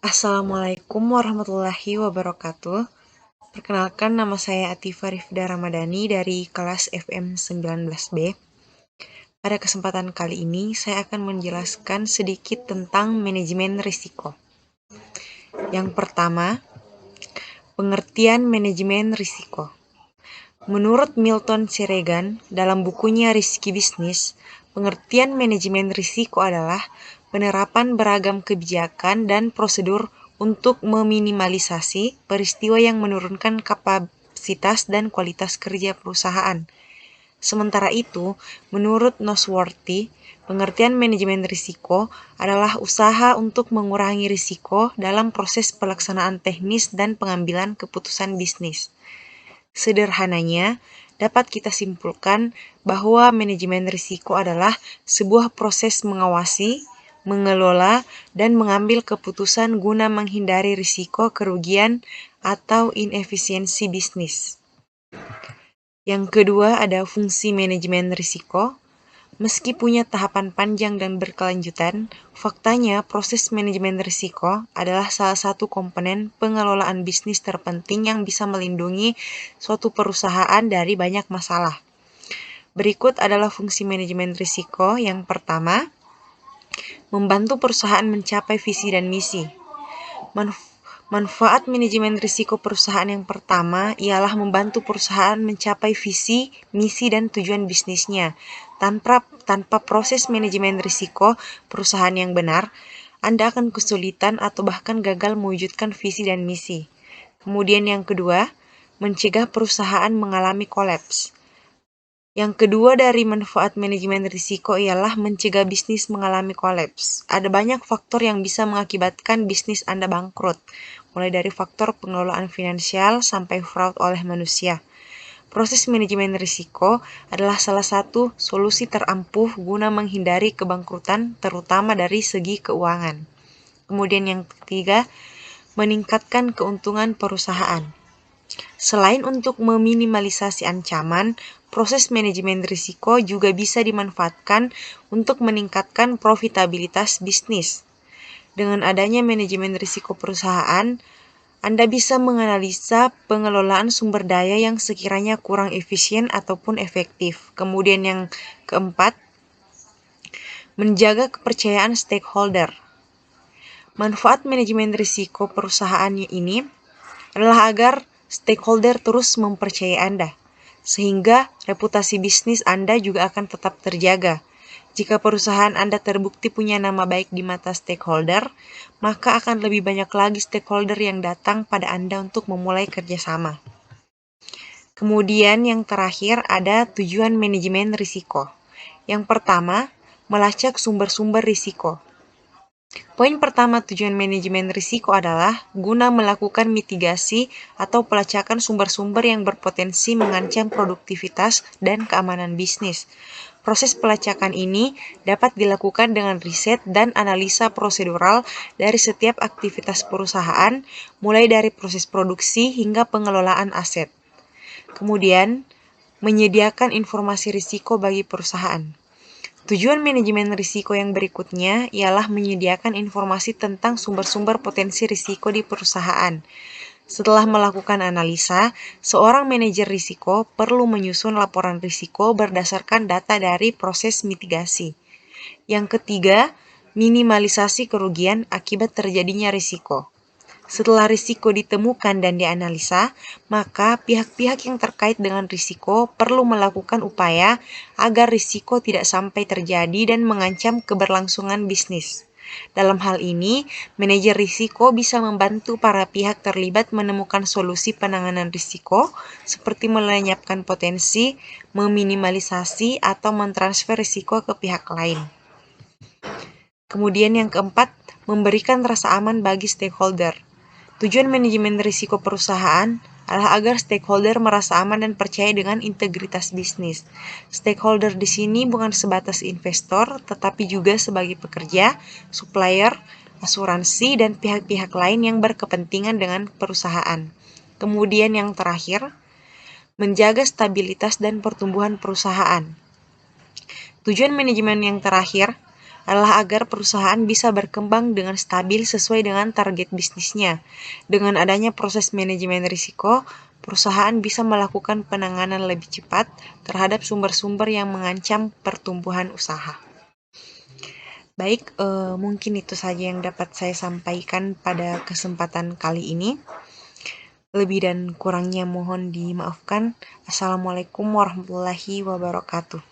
Assalamualaikum warahmatullahi wabarakatuh. Perkenalkan, nama saya Atifa Rifda Ramadhani dari kelas FM 19B. Pada kesempatan kali ini, saya akan menjelaskan sedikit tentang manajemen risiko. Yang pertama, pengertian manajemen risiko. Menurut Milton Seregan, dalam bukunya Risky Business, pengertian manajemen risiko adalah penerapan beragam kebijakan dan prosedur untuk meminimalisasi peristiwa yang menurunkan kapasitas dan kualitas kerja perusahaan. Sementara itu, menurut Nosworthy, pengertian manajemen risiko adalah usaha untuk mengurangi risiko dalam proses pelaksanaan teknis dan pengambilan keputusan bisnis. Sederhananya, dapat kita simpulkan bahwa manajemen risiko adalah sebuah proses mengawasi, mengelola, dan mengambil keputusan guna menghindari risiko kerugian atau inefisiensi bisnis. Yang kedua ada fungsi manajemen risiko. Meski punya tahapan panjang dan berkelanjutan, faktanya proses manajemen risiko adalah salah satu komponen pengelolaan bisnis terpenting yang bisa melindungi suatu perusahaan dari banyak masalah. Berikut adalah fungsi manajemen risiko. Yang pertama, membantu perusahaan mencapai visi dan misi. Manfaat manajemen risiko perusahaan yang pertama ialah membantu perusahaan mencapai visi, misi, dan tujuan bisnisnya. Tanpa proses manajemen risiko perusahaan yang benar, Anda akan kesulitan atau bahkan gagal mewujudkan visi dan misi. Kemudian yang kedua, mencegah perusahaan mengalami kolaps. Yang kedua dari manfaat manajemen risiko ialah mencegah bisnis mengalami kolaps. Ada banyak faktor yang bisa mengakibatkan bisnis Anda bangkrut, mulai dari faktor pengelolaan finansial sampai fraud oleh manusia. Proses manajemen risiko adalah salah satu solusi terampuh guna menghindari kebangkrutan, terutama dari segi keuangan. Kemudian yang ketiga, meningkatkan keuntungan perusahaan. Selain untuk meminimalisasi ancaman, proses manajemen risiko juga bisa dimanfaatkan untuk meningkatkan profitabilitas bisnis. Dengan adanya manajemen risiko perusahaan, Anda bisa menganalisa pengelolaan sumber daya yang sekiranya kurang efisien ataupun efektif. Kemudian yang keempat, menjaga kepercayaan stakeholder. Manfaat manajemen risiko perusahaan ini adalah agar stakeholder terus mempercayai Anda, sehingga reputasi bisnis Anda juga akan tetap terjaga. Jika perusahaan Anda terbukti punya nama baik di mata stakeholder, maka akan lebih banyak lagi stakeholder yang datang pada Anda untuk memulai kerjasama. Kemudian yang terakhir ada tujuan manajemen risiko. Yang pertama, melacak sumber-sumber risiko. Poin pertama tujuan manajemen risiko adalah guna melakukan mitigasi atau pelacakan sumber-sumber yang berpotensi mengancam produktivitas dan keamanan bisnis. Proses pelacakan ini dapat dilakukan dengan riset dan analisa prosedural dari setiap aktivitas perusahaan, mulai dari proses produksi hingga pengelolaan aset. Kemudian, menyediakan informasi risiko bagi perusahaan. Tujuan manajemen risiko yang berikutnya ialah menyediakan informasi tentang sumber-sumber potensi risiko di perusahaan. Setelah melakukan analisa, seorang manajer risiko perlu menyusun laporan risiko berdasarkan data dari proses mitigasi. Yang ketiga, minimalisasi kerugian akibat terjadinya risiko. Setelah risiko ditemukan dan dianalisa, maka pihak-pihak yang terkait dengan risiko perlu melakukan upaya agar risiko tidak sampai terjadi dan mengancam keberlangsungan bisnis. Dalam hal ini, manajer risiko bisa membantu para pihak terlibat menemukan solusi penanganan risiko, seperti melenyapkan potensi, meminimalisasi, atau mentransfer risiko ke pihak lain. Kemudian yang keempat, memberikan rasa aman bagi stakeholder. Tujuan manajemen risiko perusahaan adalah agar stakeholder merasa aman dan percaya dengan integritas bisnis. Stakeholder di sini bukan sebatas investor, tetapi juga sebagai pekerja, supplier, asuransi, dan pihak-pihak lain yang berkepentingan dengan perusahaan. Kemudian yang terakhir, menjaga stabilitas dan pertumbuhan perusahaan. Tujuan manajemen yang terakhir adalah agar perusahaan bisa berkembang dengan stabil sesuai dengan target bisnisnya. Dengan adanya proses manajemen risiko, perusahaan bisa melakukan penanganan lebih cepat terhadap sumber-sumber yang mengancam pertumbuhan usaha. Baik, mungkin itu saja yang dapat saya sampaikan pada kesempatan kali ini. Lebih dan kurangnya mohon dimaafkan. Assalamualaikum warahmatullahi wabarakatuh.